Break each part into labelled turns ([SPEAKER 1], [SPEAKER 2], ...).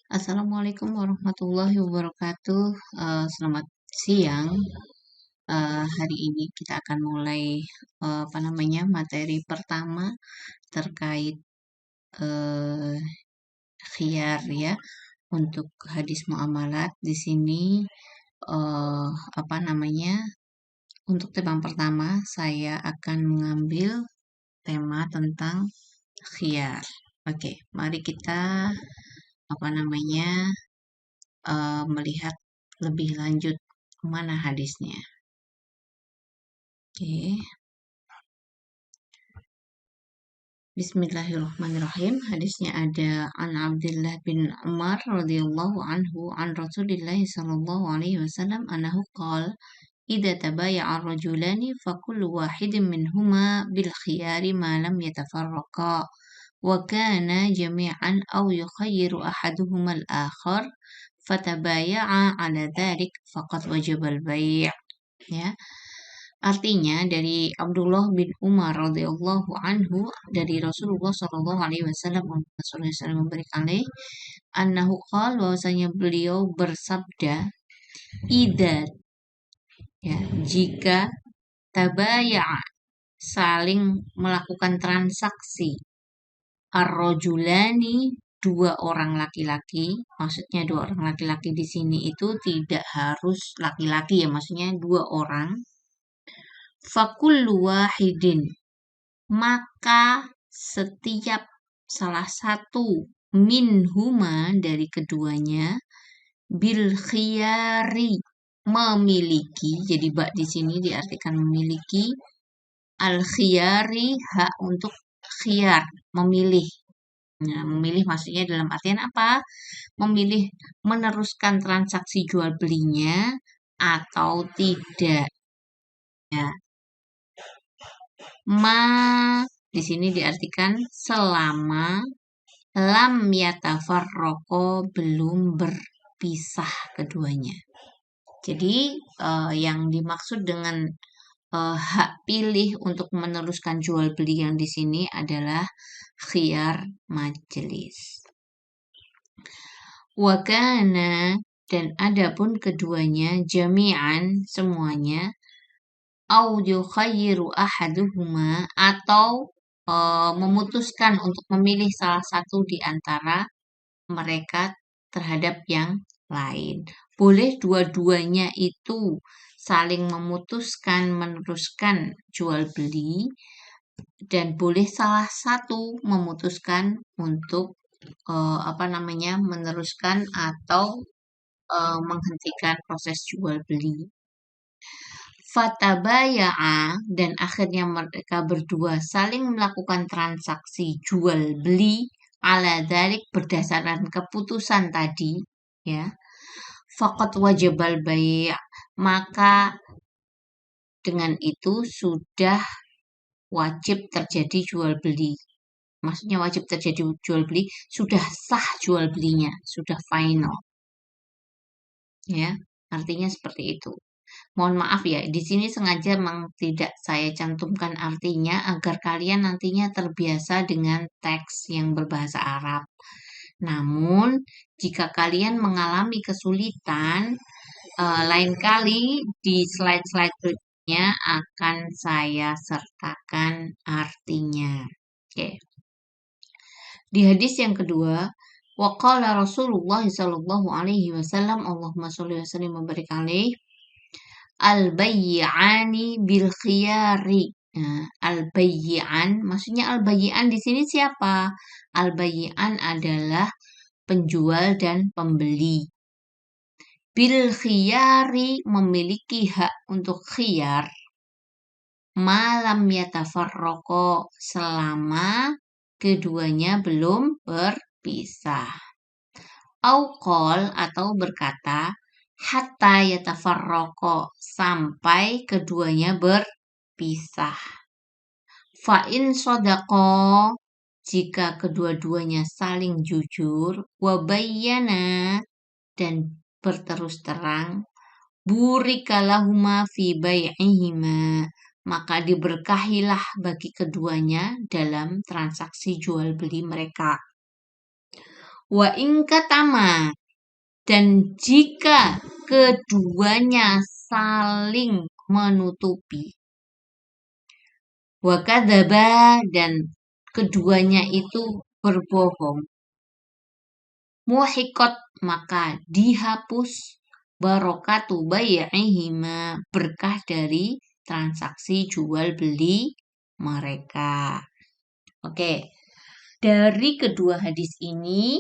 [SPEAKER 1] Assalamualaikum warahmatullahi wabarakatuh. Selamat siang. Hari ini kita akan mulai materi pertama terkait eh, khiyar ya untuk hadis muamalat di sini. eh, untuk tema pertama saya akan mengambil tema tentang khiyar. Oke, mari kita melihat lebih lanjut mana hadisnya. Oke. Bismillahirrahmanirrahim. Hadisnya ada an Abdullah bin Umar radhiyallahu anhu an Rasulillah sallallahu alaihi wasallam annahu qala idza tabaya'a ar-rajulani fakullu wahidin minhuma bil khiyari ma lam yatafarraqa wa kana jami'an aw yukhayyiru ahaduhuma al-akhar fatabaya'a ala dhalik faqad wajaba al-bay'. Ya. Artinya dari Abdullah bin Umar radhiyallahu anhu dari Rasulullah Shallallahu alaihi wasallam memberikan annahu qala bahwasanya beliau bersabda ida ya jika tabaya' saling melakukan transaksi ar-rajulani dua orang laki-laki, maksudnya dua orang laki-laki di sini itu tidak harus laki-laki ya, maksudnya dua orang. Fakullu wahidin, maka setiap salah satu minhuma dari keduanya bil khiyari memiliki, jadi bak di sini diartikan memiliki, al khiyari hak untuk khiyar, memilih. Nah, memilih maksudnya dalam artian apa? Memilih meneruskan transaksi jual belinya atau tidak. Ya. Ma di sini diartikan selama lam yatafarraqo belum berpisah keduanya. Jadi yang dimaksud dengan hak pilih untuk meneruskan jual beli yang di sini adalah khiyar majelis. Wakana dan adapun keduanya jami'an semuanya au yukhayyiru ahaduhuma atau memutuskan untuk memilih salah satu di antara mereka terhadap yang lain. Boleh dua-duanya itu saling memutuskan meneruskan jual beli dan boleh salah satu memutuskan untuk meneruskan atau menghentikan proses jual beli. Fatabaya'a dan akhirnya mereka berdua saling melakukan transaksi jual beli ala dzalik berdasarkan keputusan tadi ya. Faqad wajibal bai', maka dengan itu sudah wajib terjadi jual beli. Maksudnya wajib terjadi jual beli, sudah sah jual belinya, sudah final. Ya, artinya seperti itu. Mohon maaf ya, di sini sengaja memang tidak saya cantumkan artinya agar kalian nantinya terbiasa dengan teks yang berbahasa Arab. Namun, jika kalian mengalami kesulitan, lain kali di slide-slide berikutnya akan saya sertakan artinya. Oke. Di hadis yang kedua, waqala Rasulullah sallallahu alaihi wasallam, Allahumma sholli wa sallim wa barik alaihi, al-bayyi'ani bil khiyari. Nah, al-bayyi'an maksudnya al-bayyi'an di sini siapa? Al-bayyi'an adalah penjual dan pembeli. Bil khiyari memiliki hak untuk khiyar. Malam yatafarraqo selama keduanya belum berpisah. Auqol atau berkata hatta yatafarraqo sampai keduanya berpisah. Fa'in sodaqo jika kedua-duanya saling jujur, wabayyana dan berterus terang, burikalahuma fi bai'ihima, maka diberkahilah bagi keduanya dalam transaksi jual beli mereka. Wa ingkatama, dan jika keduanya saling menutupi. Wa kadzaba, dan keduanya itu berbohong. Muhiqat, maka dihapus barokatu bai'ihima, berkah dari transaksi jual beli mereka. Oke. Dari kedua hadis ini,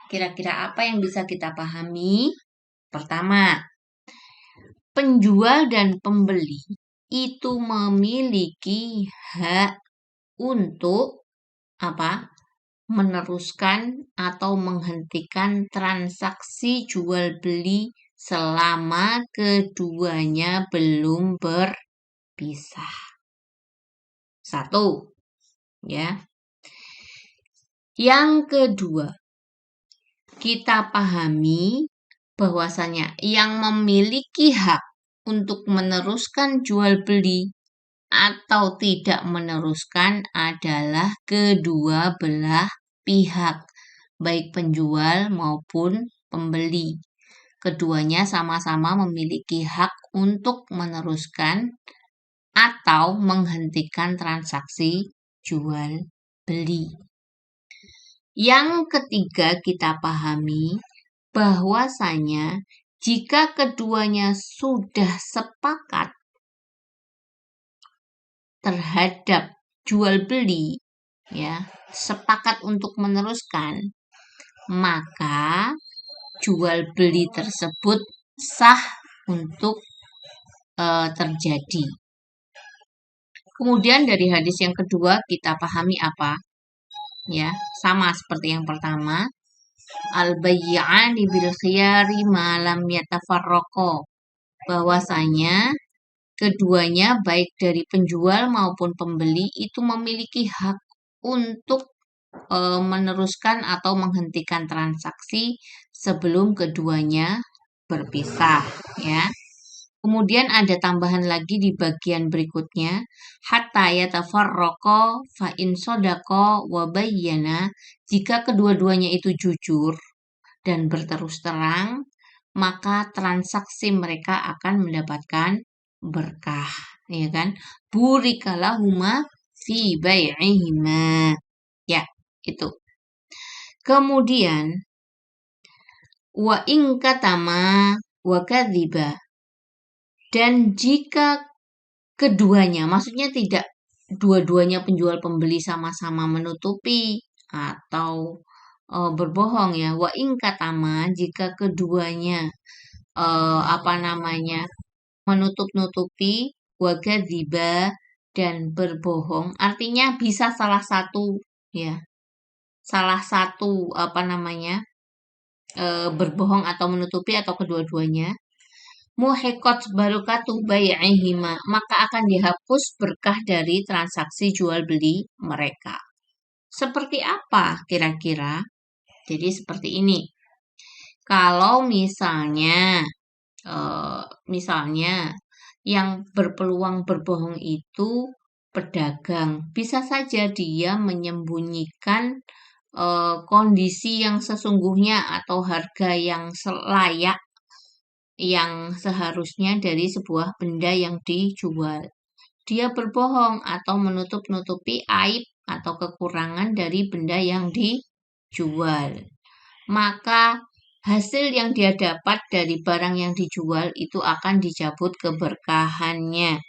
[SPEAKER 1] kira-kira apa yang bisa kita pahami? Pertama, penjual dan pembeli itu memiliki hak untuk apa? Meneruskan atau menghentikan transaksi jual beli selama keduanya belum berpisah. Satu, ya. Yang kedua, kita pahami bahwasanya yang memiliki hak untuk meneruskan jual beli atau tidak meneruskan adalah kedua belah pihak, baik penjual maupun pembeli. Keduanya sama-sama memiliki hak untuk meneruskan atau menghentikan transaksi jual beli. Yang ketiga, kita pahami bahwasanya jika keduanya sudah sepakat terhadap jual beli, ya, sepakat untuk meneruskan, maka jual beli tersebut sah untuk terjadi. Kemudian dari hadis yang kedua kita pahami apa? Ya, sama seperti yang pertama. Al-bayyani bil khiyari ma lam yatafarraqa. Bahwasanya keduanya baik dari penjual maupun pembeli itu memiliki hak untuk meneruskan atau menghentikan transaksi sebelum keduanya berpisah, ya. Kemudian ada tambahan lagi di bagian berikutnya, hatta yatafarraqa fa in sadaqa wa bayyana, jika kedua-duanya itu jujur dan berterus terang, maka transaksi mereka akan mendapatkan berkah, ya kan? Burikalahuma fi bai'ihima. Ya, itu. Kemudian wa in katama wa kadziba, dan jika keduanya, maksudnya tidak dua-duanya penjual pembeli sama-sama menutupi atau berbohong, ya. Wa in katama, jika keduanya menutup-nutupi, wa kadziba, dan berbohong, artinya bisa salah satu, ya. Salah satu berbohong atau menutupi atau kedua-duanya. Muhiqat barokatu bai'ihima, maka akan dihapus berkah dari transaksi jual beli mereka. Seperti apa kira-kira? Jadi seperti ini. Kalau misalnya yang berpeluang berbohong itu pedagang, bisa saja dia menyembunyikan kondisi yang sesungguhnya atau harga yang layak yang seharusnya dari sebuah benda yang dijual. Dia berbohong atau menutup-nutupi aib atau kekurangan dari benda yang dijual. Maka hasil yang dia dapat dari barang yang dijual itu akan dicabut keberkahannya.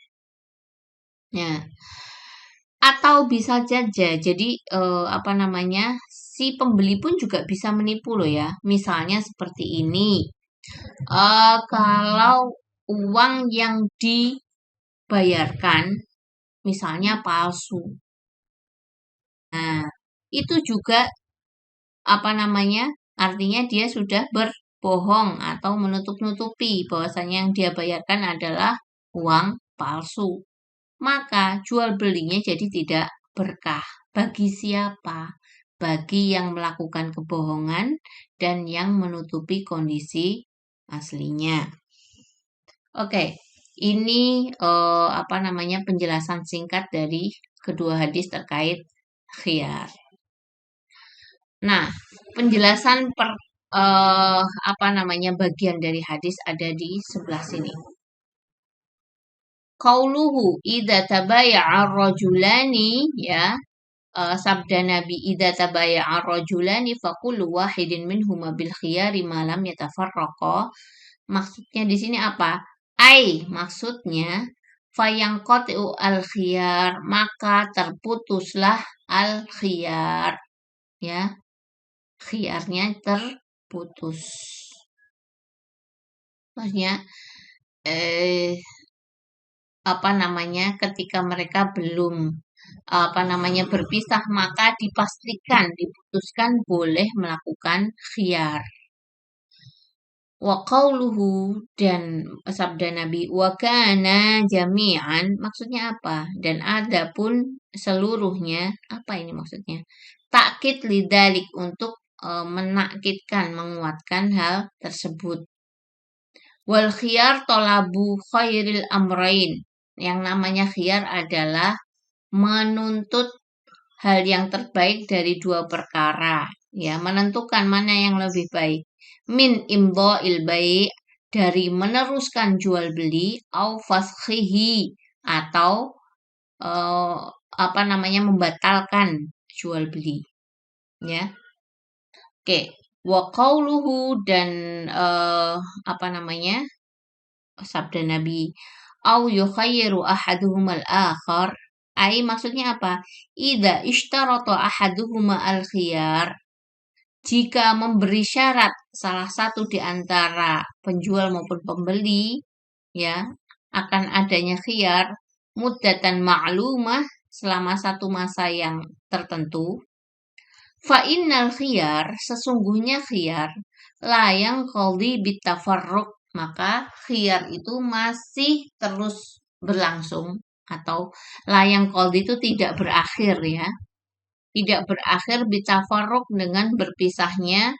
[SPEAKER 1] Ya. Atau bisa saja, jadi si pembeli pun juga bisa menipu loh, ya. Misalnya seperti ini. Kalau uang yang dibayarkan misalnya palsu. Nah, itu juga artinya dia sudah berbohong atau menutup-nutupi bahwasanya yang dia bayarkan adalah uang palsu. Maka jual belinya jadi tidak berkah. Bagi siapa? Bagi yang melakukan kebohongan dan yang menutupi kondisi aslinya. Oke, ini penjelasan singkat dari kedua hadis terkait khiyar. Nah, penjelasan apa namanya bagian dari hadis ada di sebelah sini. Qauluhu idza tabaya'a rajulani, ya, sabda Nabi idza tabaya'a rajulani faqulu wahidin minhuma bil khiyari ma lam yatafarraqa. Maksudnya di sini apa? Maksudnya fayangqatu al khiyar, maka terputuslah al khiyar, ya. Khiyarnya terputus. Maksudnya apa namanya ketika mereka belum apa namanya berpisah maka diputuskan boleh melakukan khiyar. Wa qauluhu, dan sabda Nabi wa kana jami'an, maksudnya apa? Dan adapun seluruhnya, apa ini maksudnya? Takkid lidalik, untuk menakkidkan, menguatkan hal tersebut. Wal khiyar tolabu khairil amrain. Yang namanya khiyar adalah menuntut hal yang terbaik dari dua perkara, ya, menentukan mana yang lebih baik. Min imdha'il bai', dari meneruskan jual beli, au faskhihi, atau apa namanya membatalkan jual beli, ya. Oke, wa qauluhu, dan apa namanya sabda Nabi au yukhayyiru ahaduhumal akhar, maksudnya apa? Idza ishtarata ahaduhuma al khiyar, jika memberi syarat salah satu di antara penjual maupun pembeli, ya, akan adanya khiyar muddatan ma'lumah, selama satu masa yang tertentu. Fa innal khiyar, sesungguhnya khiyar, layang qadhi bitafarruq, maka khiyar itu masih terus berlangsung, atau layang qadhi itu tidak berakhir, ya. Tidak berakhir bitafarruq, dengan berpisahnya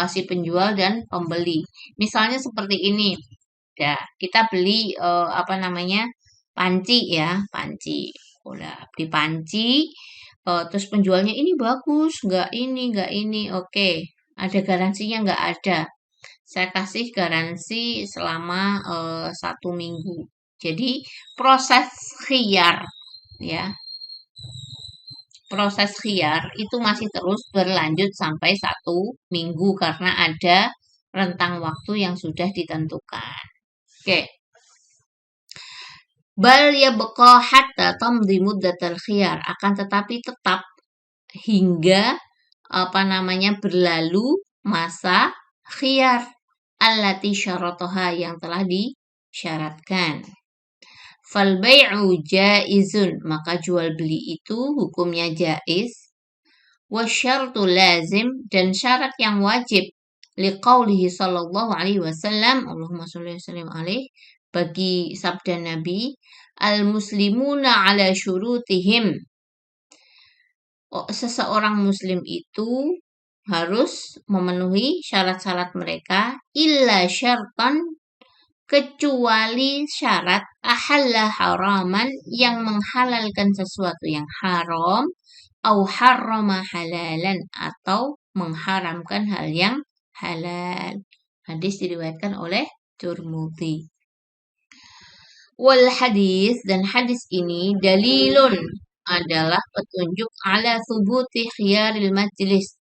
[SPEAKER 1] si penjual dan pembeli. Misalnya seperti ini. Ya, kita beli apa namanya? Panci, ya, panci. Udah beli panci, terus penjualnya ini bagus, nggak ini. Oke, ada garansinya nggak ada. Saya kasih garansi selama 1 minggu. Jadi proses khiyar, ya, proses khiyar itu masih terus berlanjut sampai 1 minggu karena ada rentang waktu yang sudah ditentukan. Oke. Bal yabqa hatta tamdi muddatul khiyar, akan tetapi tetap hingga apa namanya berlalu masa khiyar allati syarataha, yang telah disyaratkan. Fal bai'u jaizun, maka jual beli itu hukumnya jaiz. Wasyartu lazim, dan syarat yang wajib, liqaulihi sallallahu alaihi wasallam, Allahumma sholli wa sallim alaihi, bagi sabda Nabi, al muslimuna ala syurutihim, seseorang muslim itu harus memenuhi syarat-syarat mereka, illa syartan, kecuali syarat ahalla haraman, yang menghalalkan sesuatu yang haram, au harrama halalan, atau mengharamkan hal yang halal. Hadis diriwayatkan oleh Tirmidzi. Wal hadis, dan hadis ini dalilun, adalah petunjuk ala thubuti khiyaril majlis,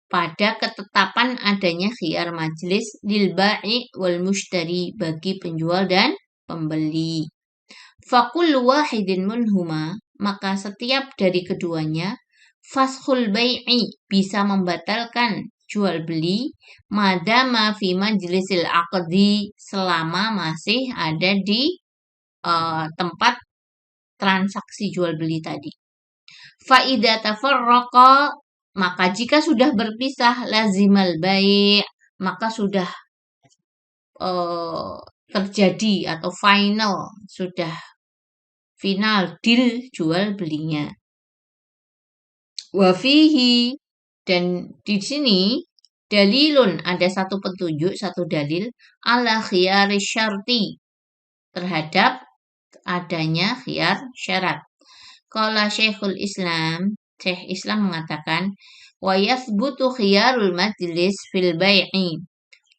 [SPEAKER 1] pada ketetapan adanya khiyar majlis, lil ba'i wal mushtari, bagi penjual dan pembeli. Fakul wahidin minhuma, maka setiap dari keduanya, faskhul bai'i, bisa membatalkan jual beli, madama fi majlisil aqdi, selama masih ada di tempat transaksi jual beli tadi. Faida tafarraqa, maka jika sudah berpisah, lazimal bai', maka sudah terjadi atau sudah final deal jual belinya. Wa fihi, dan di sini dalilun, ada satu petunjuk, satu dalil, ala khiyari syarti, terhadap adanya khiyar syarat. Qala Syekhul Islam, Syekh Islam mengatakan, Wa yathbutu khiyarul majlis fil bai'i.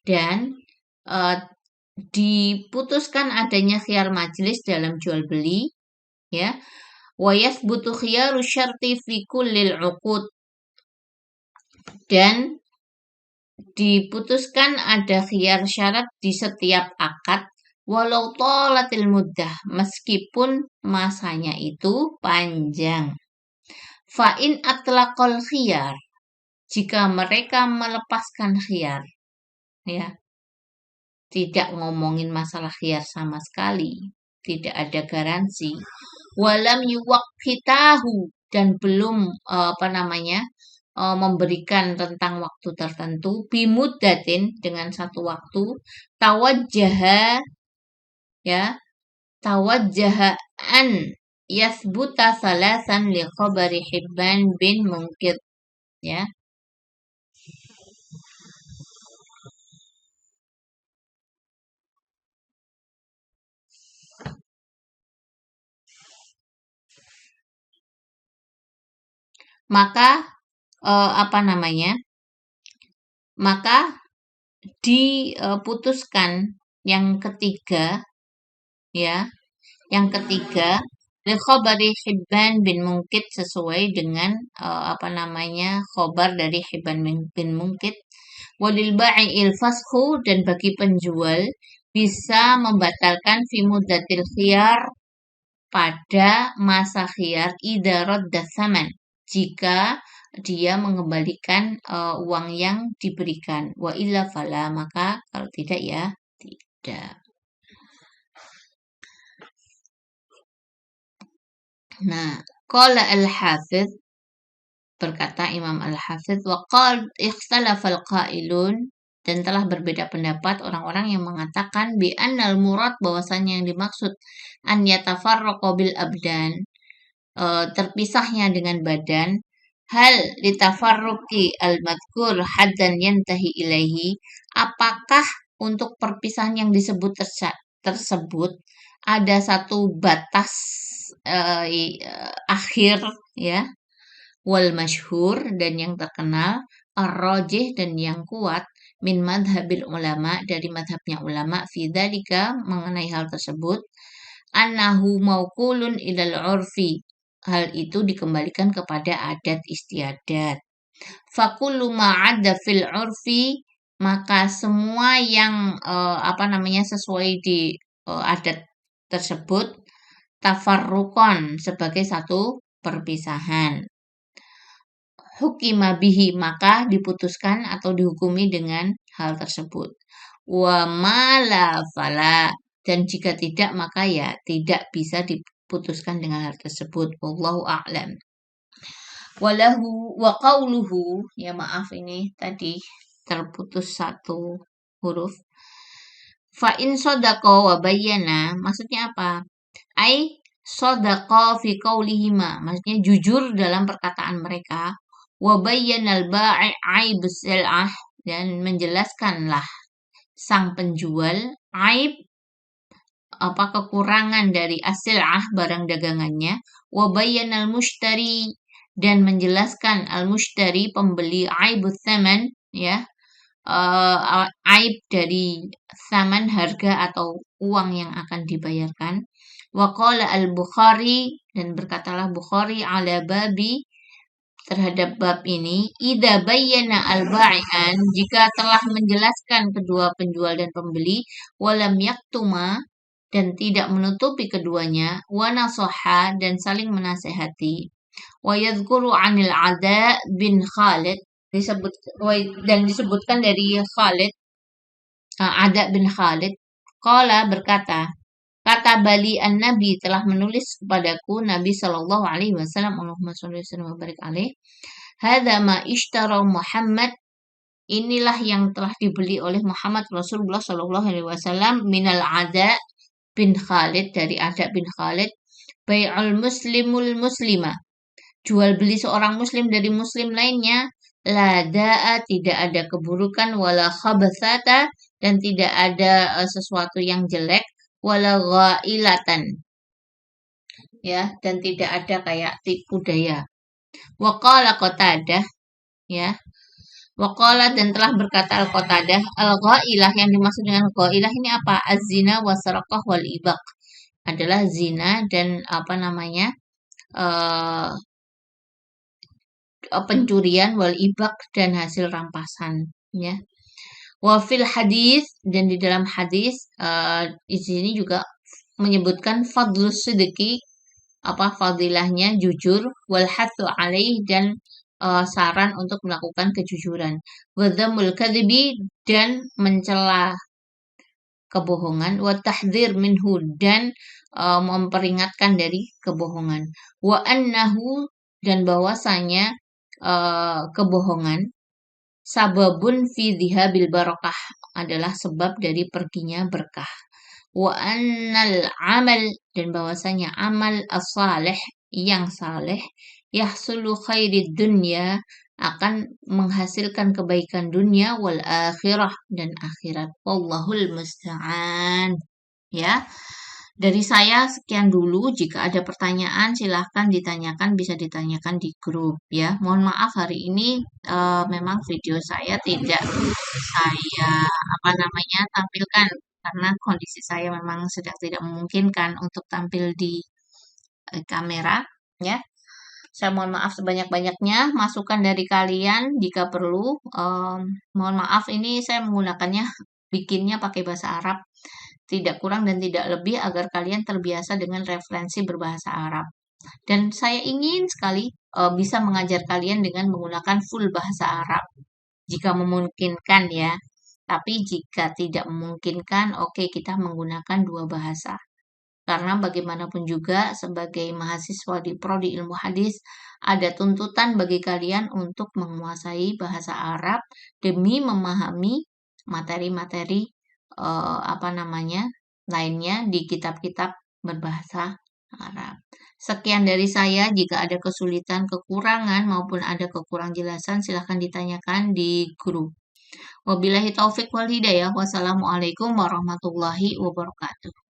[SPEAKER 1] Dan diputuskan adanya khiyar majlis dalam jual beli, ya. Wa yathbutu khiyaru syarti fi kullil uqud. Dan diputuskan ada khiyar syarat di setiap akad walau tolatil muddah, meskipun masanya itu panjang. Fa'in atlaqal khiyar, jika mereka melepaskan khiyar, ya, tidak ngomongin masalah khiyar sama sekali, tidak ada garansi. Walam yuwaqqitahu, dan belum memberikan rentang waktu tertentu, bimuddatin, dengan satu waktu, tawajjaha an yathbuta salasan li khabari Hibban bin Munkir, ya. Maka maka diputuskan yang ketiga, ya, yang ketiga li khabari Hibban bin Munkit, sesuai dengan khobar dari Hibban bin Munkit. Walil bai'il fashu, dan bagi penjual bisa membatalkan fi muddatil khiyar, pada masa khiyar, idza radda tsaman, jika dia mengembalikan uang yang diberikan. Wa illa fala, maka kalau tidak ya tidak. Nah, qala al-Hafidz, berkata Imam Al-Hafidz, wa qad ikhtalafal qailun, dan telah berbeda pendapat orang-orang yang mengatakan bi annal murad, bahwasannya yang dimaksud an yatafarraqa bil abdan, terpisahnya dengan badan, hal litafarruqi al-madhkur haddan yantahi ilaihi, apakah untuk perpisahan yang disebut tersebut ada satu batas akhir, ya. Wal masyhur, dan yang terkenal, ar-rajih, dan yang kuat, min madhabil ulama, dari madhabnya ulama, fi dzalika, mengenai hal tersebut, annahu mauqulun ilal urfi, hal itu dikembalikan kepada adat istiadat. Fakullu ma'adda fil urfi, maka semua yang sesuai di adat tersebut, tafarruqan, sebagai satu perpisahan. Hukima bihi, maka diputuskan atau dihukumi dengan hal tersebut. Wa ma la fala, dan jika tidak, maka ya tidak bisa diputuskan dengan hal tersebut. Wallahu a'lam. Walahu wa qauluhu, ya maaf ini tadi terputus satu huruf. Fa in sadaqa wa bayyana, maksudnya apa? Ai sadaqa fi qaulihima, maksudnya jujur dalam perkataan mereka. Wa bayyana al-ba'i' aib sil'ah, dan menjelaskanlah sang penjual aib kekurangan dari as-sil'ah, barang dagangannya. Wa bayyana al-mushtari, dan menjelaskan al-mushtari, pembeli, aibut tsaman, ya, aib dari tsaman, harga atau uang yang akan dibayarkan. Wa qala al-Bukhari, dan berkatalah Bukhari, ala babi, terhadap bab ini, idza bayyana al-ba'i'an, jika telah menjelaskan kedua penjual dan pembeli, walam yaktuma, dan tidak menutupi keduanya, wa nasaha, dan saling menasehati. Wa yadhkuru 'anil 'Ada bin Khalid, dan disebutkan dari Khalid, Ada bin Khalid, qala, berkata, kata Bali an-Nabi, telah menulis kepadaku Nabi sallallahu alaihi wasallam, Allahumma shalli wa sallim wa barik alaih, hadza ma ishtara Muhammad, inilah yang telah dibeli oleh Muhammad Rasulullah sallallahu alaihi wasallam, minal Ada bin Khalid, dari Ada bin Khalid, bai'ul muslimul muslima, jual beli seorang muslim dari muslim lainnya, la da'a, tidak ada keburukan, wala khabathata, dan tidak ada sesuatu yang jelek, wala ghailatan, ya, dan tidak ada kayak tipu daya. Wa qala Qatadah, ya. Waqala dan telah berkata Al-Qatadah, al-ghailah yang dimaksud dengan ghailah ini apa? Az-zina wasaraqah wal ibaq. Adalah zina dan apa namanya? eh pencurian wal ibaq dan hasil rampasan, ya. Wa fil hadis dan di dalam hadis di sini juga menyebutkan fadlus sidqi, apa fadilahnya jujur, wal hathu alaih dan saran untuk melakukan kejujuran, wa dhammul kadhibi dan mencela kebohongan, wa tahdzir minhu dan memperingatkan dari kebohongan, wa annahu dan bahwasanya kebohongan sababun fi dhihabil barakah adalah sebab dari perginya berkah. Wa annal amal dan bahwasanya amal as-salih yang saleh yahsulu khairid dunya akan menghasilkan kebaikan dunia wal akhirah dan akhirat. Wallahul musta'an. Ya. Dari saya sekian dulu. Jika ada pertanyaan silahkan ditanyakan, bisa ditanyakan di grup ya. Mohon maaf hari ini memang video saya tidak saya apa namanya tampilkan karena kondisi saya memang sedang tidak memungkinkan untuk tampil di kamera ya. Saya mohon maaf sebanyak-banyaknya. Masukan dari kalian jika perlu. Mohon maaf ini saya menggunakannya bikinnya pakai bahasa Arab. Tidak kurang dan tidak lebih agar kalian terbiasa dengan referensi berbahasa Arab. Dan saya ingin sekali bisa mengajar kalian dengan menggunakan full bahasa Arab jika memungkinkan ya. Tapi jika tidak memungkinkan, oke kita menggunakan dua bahasa. Karena bagaimanapun juga sebagai mahasiswa di prodi ilmu hadis ada tuntutan bagi kalian untuk menguasai bahasa Arab demi memahami materi-materi apa namanya lainnya di kitab-kitab berbahasa Arab. Sekian dari saya. Jika ada kesulitan, kekurangan maupun ada kekurang jelasan silahkan ditanyakan di grup. Wabillahi taufik wal hidayah. Wassalamualaikum warahmatullahi wabarakatuh.